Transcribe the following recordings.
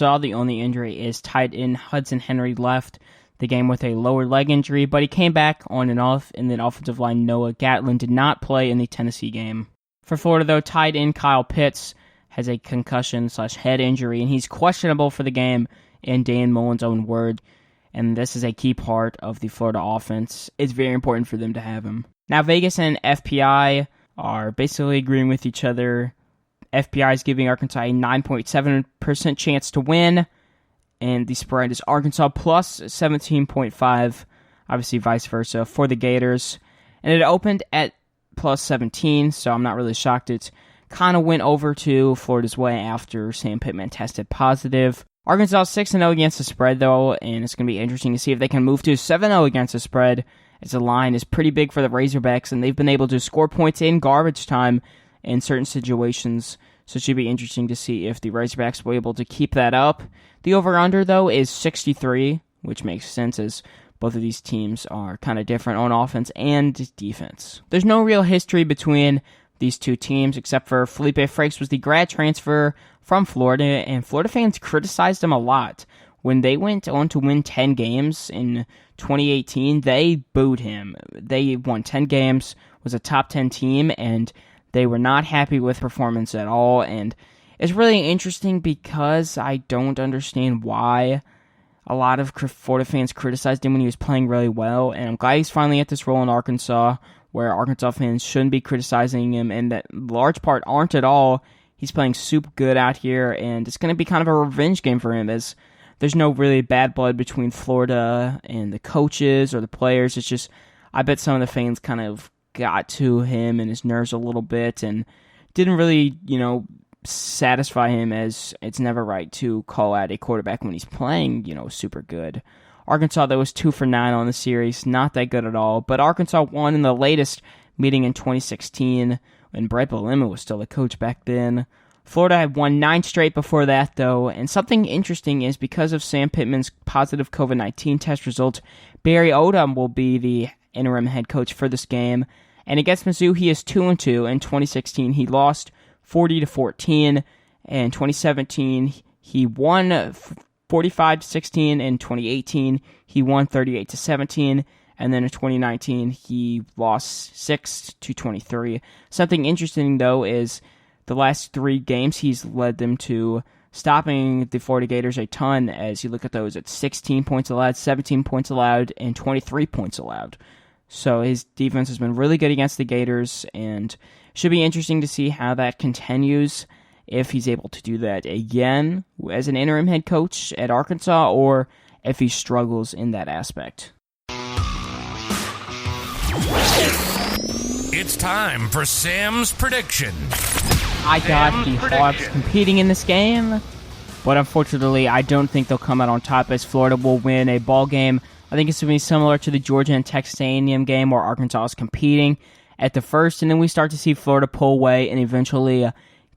So the only injury is tight end Hudson Henry left the game with a lower leg injury, but he came back on and off, and then offensive line Noah Gatlin did not play in the Tennessee game. For Florida, though, tight end Kyle Pitts has a concussion/head injury, and he's questionable for the game in Dan Mullen's own word, and this is a key part of the Florida offense. It's very important for them to have him. Now, Vegas and FPI are basically agreeing with each other. FPI is giving Arkansas a 9.7% chance to win, and the spread is Arkansas plus 17.5, obviously vice versa, for the Gators. And it opened at plus 17, so I'm not really shocked. It kind of went over to Florida's way after Sam Pittman tested positive. Arkansas 6-0 against the spread, though, and it's going to be interesting to see if they can move to 7-0 against the spread, as the line is pretty big for the Razorbacks, and they've been able to score points in garbage time in certain situations, so it should be interesting to see if the Razorbacks will be able to keep that up. The over-under, though, is 63, which makes sense as both of these teams are kind of different on offense and defense. There's no real history between these two teams, except for Felipe Franks was the grad transfer from Florida, and Florida fans criticized him a lot. When they went on to win 10 games in 2018, they booed him. They won 10 games, was a top 10 team, and they were not happy with performance at all, and it's really interesting because I don't understand why a lot of Florida fans criticized him when he was playing really well, and I'm glad he's finally at this role in Arkansas, where Arkansas fans shouldn't be criticizing him, and that large part aren't at all. He's playing super good out here, and it's going to be kind of a revenge game for him, as there's no really bad blood between Florida and the coaches or the players. It's just, I bet some of the fans kind of got to him and his nerves a little bit, and didn't really, satisfy him, as it's never right to call out a quarterback when he's playing, super good. Arkansas, though, was 2 for 9 on the series, not that good at all, but Arkansas won in the latest meeting in 2016, when Brett Bielema was still the coach back then. Florida had won 9 straight before that, though, and something interesting is because of Sam Pittman's positive COVID-19 test result, Barry Odom will be the interim head coach for this game, and against Mizzou, he is 2-2. In 2016, he lost 40-14. In 2017, he won 45-16. In 2018, he won 38-17. And then in 2019, he lost 6-23. Something interesting, though, is the last 3 games, he's led them to stopping the Florida Gators a ton. As you look at those, it's 16 points allowed, 17 points allowed, and 23 points allowed. So his defense has been really good against the Gators, and should be interesting to see how that continues, if he's able to do that again as an interim head coach at Arkansas, or if he struggles in that aspect. It's time for Sam's prediction. I got the Hawks competing in this game, but unfortunately I don't think they'll come out on top, as Florida will win a ball game. I think it's going to be similar to the Georgia and Texas A&M game, where Arkansas is competing at the first, and then we start to see Florida pull away and eventually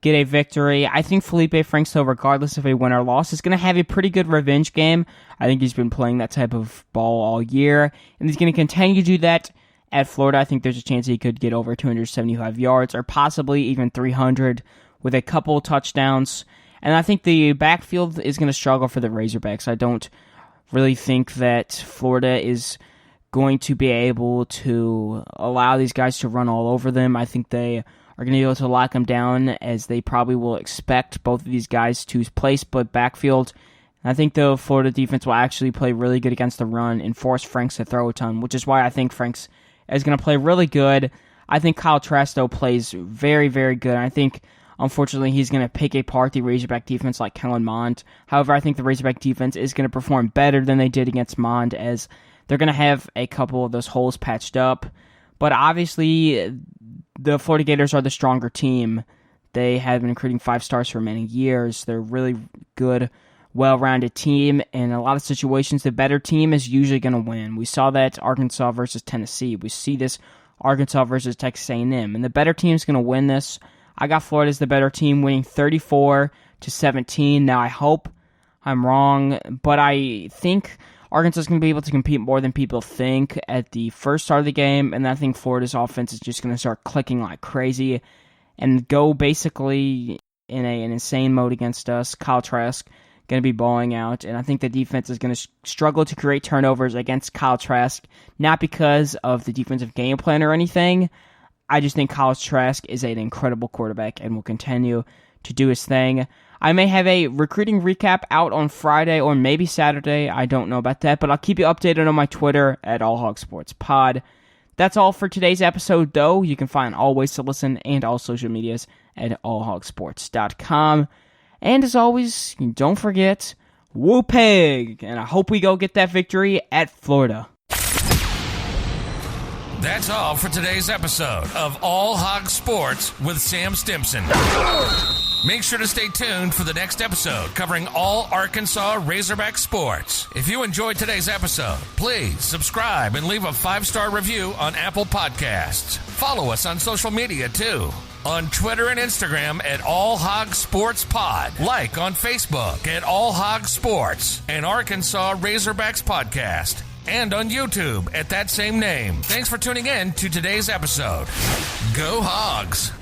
get a victory. I think Felipe Franks, though, regardless of a win or loss, is going to have a pretty good revenge game. I think he's been playing that type of ball all year, and he's going to continue to do that at Florida. I think there's a chance he could get over 275 yards, or possibly even 300 with a couple touchdowns. And I think the backfield is going to struggle for the Razorbacks. I don't really think that Florida is going to be able to allow these guys to run all over them. I think they are going to be able to lock them down, as they probably will expect both of these guys to play split backfield. And I think the Florida defense will actually play really good against the run and force Franks to throw a ton, which is why I think Franks is going to play really good. I think Kyle Trask, though, plays very, very good. I think, unfortunately, he's going to pick apart the Razorback defense like Kellen Mond. However, I think the Razorback defense is going to perform better than they did against Mond, as they're going to have a couple of those holes patched up. But obviously, the Florida Gators are the stronger team. They have been recruiting 5 stars for many years. They're a really good, well-rounded team. In a lot of situations, the better team is usually going to win. We saw that Arkansas versus Tennessee. We see this Arkansas versus Texas A&M. And the better team is going to win this. I got Florida as the better team, winning 34-17. Now, I hope I'm wrong, but I think Arkansas is going to be able to compete more than people think at the first start of the game, and I think Florida's offense is just going to start clicking like crazy and go basically in an insane mode against us. Kyle Trask going to be balling out, and I think the defense is going to struggle to create turnovers against Kyle Trask, not because of the defensive game plan or anything. I just think Kyle Trask is an incredible quarterback and will continue to do his thing. I may have a recruiting recap out on Friday or maybe Saturday. I don't know about that, but I'll keep you updated on my Twitter at AllHogSportsPod. That's all for today's episode, though. You can find all ways to listen and all social medias at allhogsports.com. And as always, don't forget, whoop pig! And I hope we go get that victory at Florida. That's all for today's episode of All Hog Sports with Sam Stimson. Make sure to stay tuned for the next episode covering all Arkansas Razorback sports. If you enjoyed today's episode, please subscribe and leave a 5-star review on Apple Podcasts. Follow us on social media too. On Twitter and Instagram at All Hog Sports Pod. Like on Facebook at All Hog Sports and Arkansas Razorbacks Podcast. And on YouTube at that same name. Thanks for tuning in to today's episode. Go Hogs!